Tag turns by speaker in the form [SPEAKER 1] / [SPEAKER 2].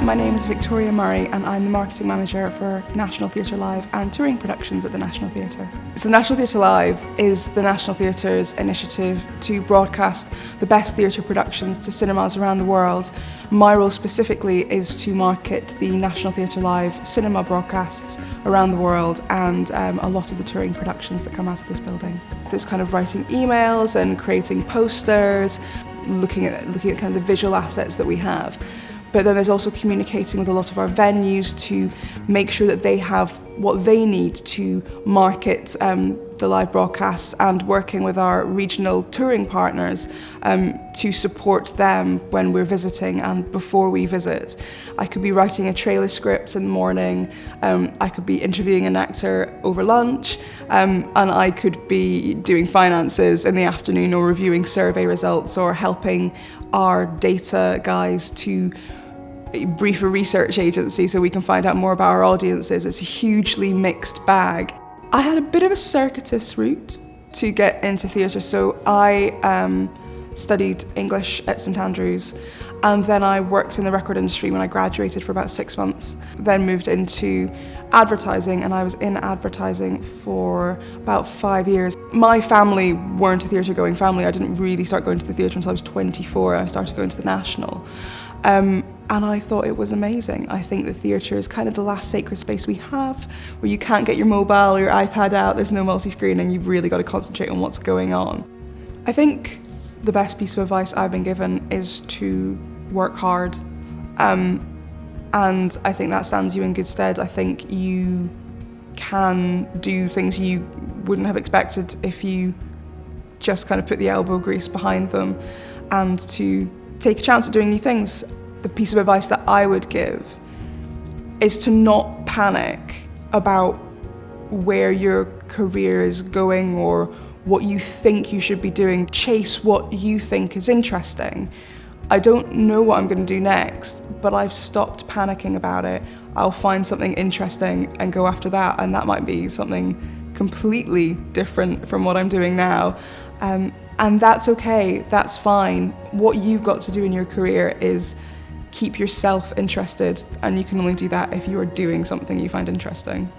[SPEAKER 1] My name is Victoria Murray and I'm the marketing manager for National Theatre Live and touring productions at the National Theatre. So National Theatre Live is the National Theatre's initiative to broadcast the best theatre productions to cinemas around the world. My role specifically is to market the National Theatre Live cinema broadcasts around the world and a lot of the touring productions that come out of this building. There's kind of writing emails and creating posters, looking at kind of the visual assets that we have. But then there's also communicating with a lot of our venues to make sure that they have what they need to market the live broadcasts, and working with our regional touring partners to support them when we're visiting and before we visit. I could be writing a trailer script in the morning, I could be interviewing an actor over lunch, and I could be doing finances in the afternoon, or reviewing survey results, or helping our data guys to brief a research agency so we can find out more about our audiences. It's a hugely mixed bag. I had a bit of a circuitous route to get into theatre, so I studied English at St Andrews, and then I worked in the record industry when I graduated for about 6 months, then moved into advertising, and I was in advertising for about 5 years. My family weren't a theatre going family. I didn't really start going to the theatre until I was 24, and I started going to the National. And I thought it was amazing. I think the theatre is kind of the last sacred space we have, where you can't get your mobile or your iPad out, there's no multi-screen, you've really got to concentrate on what's going on. I think the best piece of advice I've been given is to work hard. And I think that stands you in good stead. I think you can do things you wouldn't have expected if you just kind of put the elbow grease behind them, and to take a chance at doing new things. The piece of advice that I would give is to not panic about where your career is going or what you think you should be doing. Chase what you think is interesting. I don't know what I'm going to do next, but I've stopped panicking about it. I'll find something interesting and go after that, and that might be something completely different from what I'm doing now. And that's okay, that's fine. What you've got to do in your career is keep yourself interested, and you can only do that if you are doing something you find interesting.